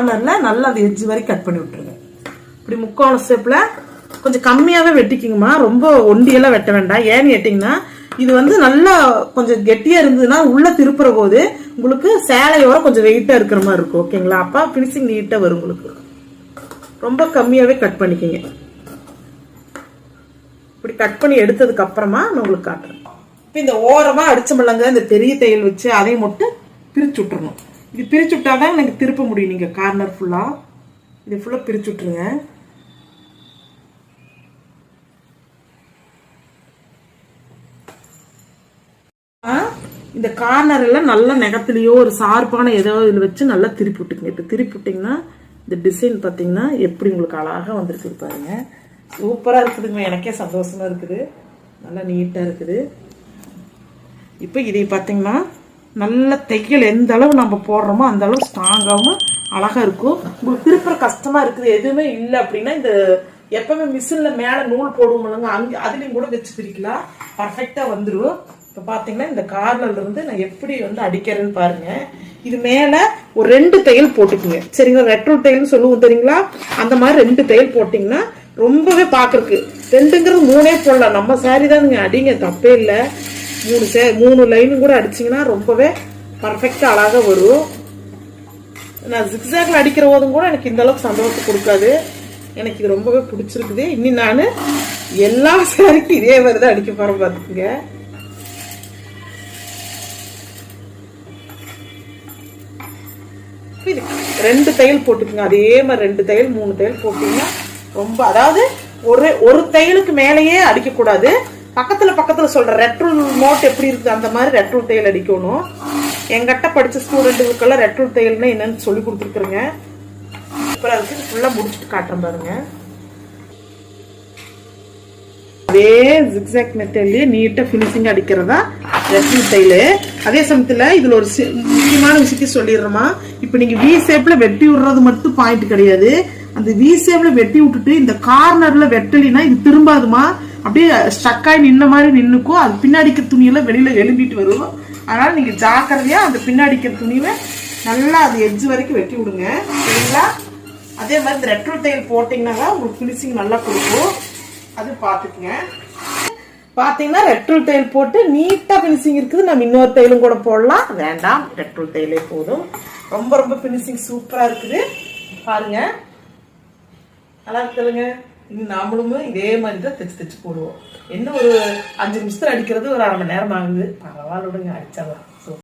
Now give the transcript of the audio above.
கார்னர்ல நல்லா அந்த எட்ஜ் வரைக்கும் கட் பண்ணி விட்டுருங்க. இப்படி முக்கோண ஷேப்ல கொஞ்சம் கம்மியாவே வெட்டிக்குங்கம்மா, ரொம்ப ஒண்டியெல்லாம் வெட்ட வேண்டாம். ஏன்னு கேட்டீங்கன்னா இது வந்து நல்லா கொஞ்சம் கெட்டியா இருந்ததுன்னா உள்ள திருப்புற போது உங்களுக்கு சேலையோட கொஞ்சம் வெயிட்டா இருக்கிற மாதிரி இருக்கும். ஓகேங்களா? அப்ப பினிஷிங் நீட்டா வரும். உங்களுக்கு ரொம்ப கம்மியாவே கட் பண்ணிக்கங்க. இப்படி கட் பண்ணி எடுத்ததுக்கு அப்புறமா நான் உங்களுக்கு காட்டுறேன். இப்ப இந்த ஓரமா அடிச்சமல்லங்க இந்த பெரிய தையல் வச்சு அதையும் மட்டும் பிரிச்சு விட்டுறணும். இது பிரிச்சு விட்டாதான் எனக்கு திருப்ப முடியும். நீங்க கார்னர் ஃபுல்லா இது ஃபுல்லா பிரிச்சு விட்டுருங்க. இந்த கார்னர் எல்லாம் நல்லா நெகத்திலேயோ ஒரு ஷார்ப்பான ஏதோ இதில் வச்சு நல்லா திருப்பி விட்டுக்குங்க. இப்போ திருப்பி விட்டிங்கன்னா இந்த டிசைன் பார்த்தீங்கன்னா எப்படி உங்களுக்கு அழகாக வந்துருக்கு பாருங்க. சூப்பராக இருக்குதுங்க. எனக்கே சந்தோஷமா இருக்குது. நல்லா நீட்டாக இருக்குது. இப்போ இதை பார்த்தீங்கன்னா நல்ல தையல் எந்த அளவு நம்ம போடுறோமோ அந்த அளவு ஸ்ட்ராங்காகவும் அழகாக இருக்கும். உங்களுக்கு திருப்புற கஷ்டமாக இருக்குது எதுவுமே இல்லை அப்படின்னா இந்த எப்பவுமே மிஷினில் மேலே நூல் போடுவோம்லங்க, அங்கே அதுலேயும் கூட வச்சு பிரிக்கலாம். பர்ஃபெக்டாக வந்துடும். இப்போ பார்த்தீங்கன்னா இந்த கார்னர்ல இருந்து நான் எப்படி வந்து அடிக்கிறேன்னு பாருங்க. இது மேல ஒரு 2 தையல் போட்டுக்குங்க. சரிங்களா? ரெட்ரோல் தையல்னு சொல்லுவோம் தெரியுங்களா? அந்த மாதிரி 2 தையல் போட்டிங்கன்னா ரொம்பவே பார்க்கறதுக்கு 2ங்கிறது 3 போடலாம். நம்ம சாரி தான் நீங்க அடிங்க, தப்பே இல்லை. 3 லைனும் கூட அடிச்சிங்கன்னா ரொம்பவே பர்ஃபெக்டா அழகாக வரும். நான் ஜிக்ஸாக்ல அடிக்கிற போதும் கூட எனக்கு இந்த அளவுக்கு சந்தோஷம் கொடுக்காது. எனக்கு இது ரொம்பவே பிடிச்சிருக்குது. இனி நான் எல்லா சாரிக்கும் இதே மாதிரி தான் அடிக்க போறேன் பார்த்துக்குங்க. இது 2 தையல் போட்டுக்குங்க. அதே மாதிரி 2 தையல் 3 தையல் போட்டீங்கன்னா ரொம்ப, அதாவது ஒரு தையலுக்கு மேலேயே அடிக்க கூடாது. பக்கத்துல சொல்ற ரெட்ரூல் நோட் எப்படி இருக்குது அந்த மாதிரி ரெட்ரூல் தையல் அடிக்கணும். எங்கிட்ட படிச்ச ஸ்டூடெண்ட்டுக்கெல்லாம் ரெட்ரூல் தையல்னா என்னன்னு சொல்லி கொடுத்துருக்குறேங்க. சூப்பரா இருக்கு. ஃபுல்லா முடிச்சுட்டு காட்டுறேன் பாருங்க. அதே ஜிக்ஸாக் மெத்தட்லயே நீட்டா பினிஷிங் அடிக்கிறதா ரெட்ரூல் தையல். அதே சமயத்துல இதுல ஒரு முக்கியமான விஷயத்தையும் சொல்லிடுறோமா. இப்ப நீங்க வி ஷேப்ல வெட்டி விடுறது மட்டும் பாயிண்ட் கிடையாது. அந்த வி ஷேப்ல வெட்டி விட்டுட்டு இந்த கார்னர்ல வெட்டலினா இது திரும்பாதுமா, அப்படியே ஸ்டக் ஆகி நின்ன மாதிரி நின்னுக்கும். அது பின்னாடிக்கிற துணியெல்லாம் வெளியில எழும்பிட்டு வரும். அதனால நீங்க ஜாக்கிரதையா அந்த பின்னாடிக்கிற துணியை நல்லா அது எட்ஜ் வரைக்கும் வெட்டி விடுங்க. சரிங்களா? அதே மாதிரி இந்த ரெட்ரூல் தையல் போட்டீங்கன்னா உங்களுக்கு பினிஷிங் நல்லா கொடுக்கும். அது பாத்துக்குங்க. பாத்தீங்கன்னா ரெட்ரூல் தையல் போட்டு நீட்டா பினிஷிங் இருக்குது. நம்ம இன்னொரு தையலும் கூட போடலாம், வேண்டாம் ரெட்ரூல் தையலே போதும். ரொம்ப பினிஷிங் சூப்பரா இருக்குது பாருங்க. நல்லா இருக்குதுங்க. இன்னும் நாமளும் இதே மாதிரி தான் தைச்சு போடுவோம். என்ன ஒரு 5 நிமிஷத்துல அடிக்கிறது ஒரு 1/2 மணி நேரம் ஆகுது. பரவாயில்ல விடுங்க, அடிச்சிடலாம்.